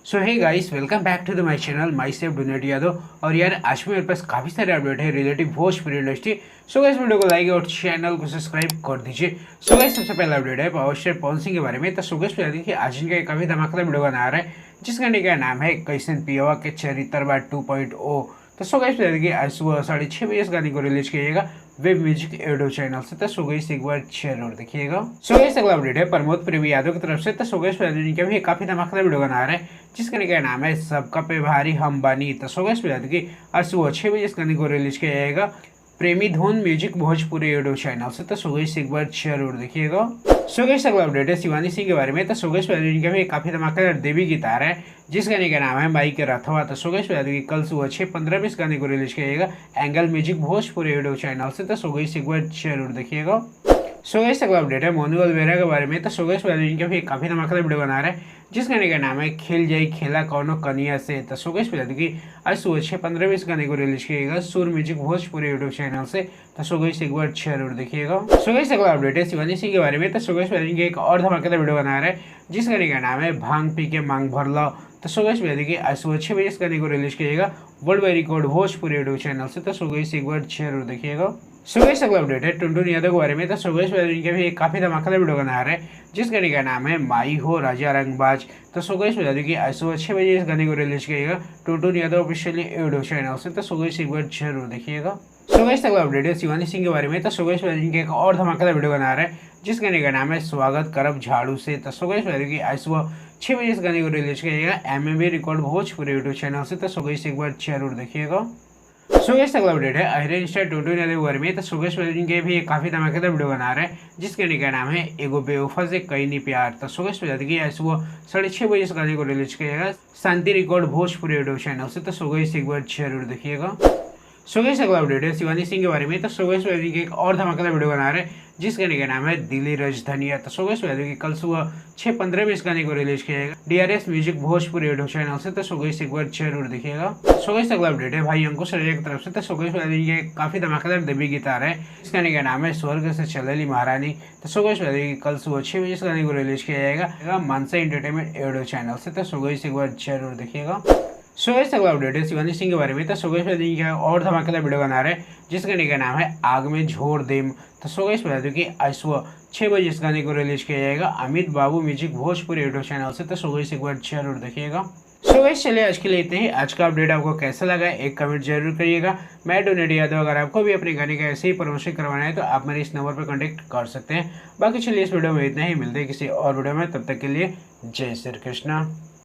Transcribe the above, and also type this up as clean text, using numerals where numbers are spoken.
So hey guys, welcome back to the my channel माई सेफ डोनेट यादव। और यार आज मेरे पास काफ़ी सारे अपडेट है relative Bhojpuri industry. So guys video को लाइक और चैनल को सब्सक्राइब कर दीजिए। सो गाइस सबसे पहला अपडेट है पावर स्टार पवन सिंह के बारे में। तो सो गाइस बता दें कि आज इनका एक काफ़ी धमाकेदार वीडियो बना रहा है जिसका का नाम है कैसन पियवा के चरित्रवा 2.0। तो सो गाइस बता दें कि आज सुबह 6:30 बजे इस गाने को रिलीज किएगा वेब म्यूजिक एडो चैनल से। तो सो गाइस एक बार जरूर देखिएगा। सो गाइस अगला अपडेट है प्रमोद प्रेमी यादव की तरफ से। तो सो गाइस का भी काफी धमाकेदार वीडियो बना रहा है जिसका का नाम है सबका पे भारी हम बानी। तो सो गाइस बता दें कि आज सुबह 6 बजे इस गाने को रिलीज किया जाएगा प्रेमी धुन म्यूजिक भोजपुरी एडो चैनल से। तो सो गाइस एक बार जरूर देखिएगा। सो गाइस अगला अपडेट है शिवानी सिंह के बारे में। तो सो गाइस का भी काफी धमाकेदार देवी गीत आ रहा है जिस गाने का नाम है माई के रथवा। तो सो गाइस कि कल सुबह 6:15 में इस गाने को रिलीज किया जाएगा एंगल म्यूजिक भोजपुरी एडो चैनल से। तो सो गाइस एक बार जरूर देखिएगा। सो गाइस अगला अपडेट है मोनू अलवेरा के बारे में। तो सो गाइस का भी काफी धमाकेदार वीडियो बना रहा है जिस गाने का नाम है खेल जाई खेला कौनो कनिया से। तो सो गाइस कि आज सुबह 6:15 में इस गाने को रिलीज किएगा सुर म्यूजिक भोजपुरी यूट्यूब चैनल से। तो सो गाइस एक बार जरूर देखिएगा। सो गाइस अगला अपडेट है शिवानी सिंह के बारे में। तो सो गाइस एक और धमाकेदार वीडियो बना रहा है जिस गाने का नाम है भांग पी के मांग भर लो। तो सो गाइस कि आज सुबह 6 बजे इस गाने को रिलीज किएगा world wide record Bhojpuri YouTube channel से। तो सो गाइस एक बार जरूर देखिएगा। सो गाइस अगला अपडेट है टुनटुन यादव के बारे में। तो सो गाइस के भी एक काफी धमाकेदार वीडियो बना रहा है जिस गाने का नाम है माई हो राजा रंगबाज। तो सो गाइस बता दें कि आज सुबह 6 बजे इस गाने को रिलीज किएगा Tuntun Yadav officially YouTube channel से। तो सो गाइस एक बार जरूर देखिएगा। सो गाइस अगला अपडेट है शिवानी सिंह के बारे में। तो सो गाइस एक और धमाकेदार वीडियो बना रहा है जिस गाने का नाम है स्वागत करब झाड़ू से। तो सो गाइस बता दें कि आज सुबह 6 बजे इस गाने को रिलीज किएगा MMB record Bhojpuri YouTube channel से। तो सो गाइस एक बार जरूर देखिएगा। सो गाइस अगला अपडेट है आयरन स्टार टुनटुन यादव के बारे में। तो सो गाइस के भी काफी धमाकेदार वीडियो बना रहा है जिस गाने का नाम है एगो बेवफा से कई नहीं प्यार। तो सो गाइस कि आज सुबह 6:30 बजे इस गाने को रिलीज किएगा शांति रिकॉर्ड भोजपुरी यूट्यूब चैनल से। तो सो गाइस एक बार जरूर देखिएगा। सो गाइस अगला अपडेट है शिवानी सिंह के बारे में। तो सो गाइस एक और धमाकेदार वीडियो बना रहे हैं जिस गाने का नाम है दिल्ली राजधानिया। तो सो गाइस कल सुबह 6:15 में इस गाने को रिलीज किया जाएगा DRS music Bhojpuri YouTube channel से। तो सो गाइस एक बार जरूर देखिएगा। सो गाइस अगला अपडेट है भाई अंकुश राजा की तरफ से। तो सो गाइस काफी धमाकेदार देवी गीत आ रहा है इस गाने का नाम है स्वर्ग से चलेली महारानी। तो सो गाइस कल सुबह 6 बजे इस गाने को रिलीज किया जाएगा मानसा एंटरटेनमेंट यूट्यूब चैनल से। तो सो गाइस एक बार जरूर देखिएगा। सो गाइस अगला अपडेट है शिवानी सिंह के बारे में। तो सो गाइस और धमाकेदार वीडियो बना रहे हैं जिस गाने का नाम है आग में झोर देम। तो सो गाइस बता दूं कि आज सुबह 6 बजे इस गाने को रिलीज किया जाएगा अमित बाबू म्यूजिक भोजपुरी यूट्यूब चैनल से। तो सो गाइस एक बार जरूर देखिएगा। सो गाइस चलिए आज के लिए इतने ही। आज का अपडेट आपको कैसा लगा एक कमेंट जरूर करिएगा। मैं डोनेट यादव। अगर आपको भी अपने गाने का ऐसे ही प्रमोशन करवाना है तो आप मेरे इस नंबर पर कॉन्टेक्ट कर सकते हैं। बाकी चलिए इस वीडियो में इतना ही, मिलते हैं किसी और वीडियो में, तब तक के लिए जय श्री कृष्णा।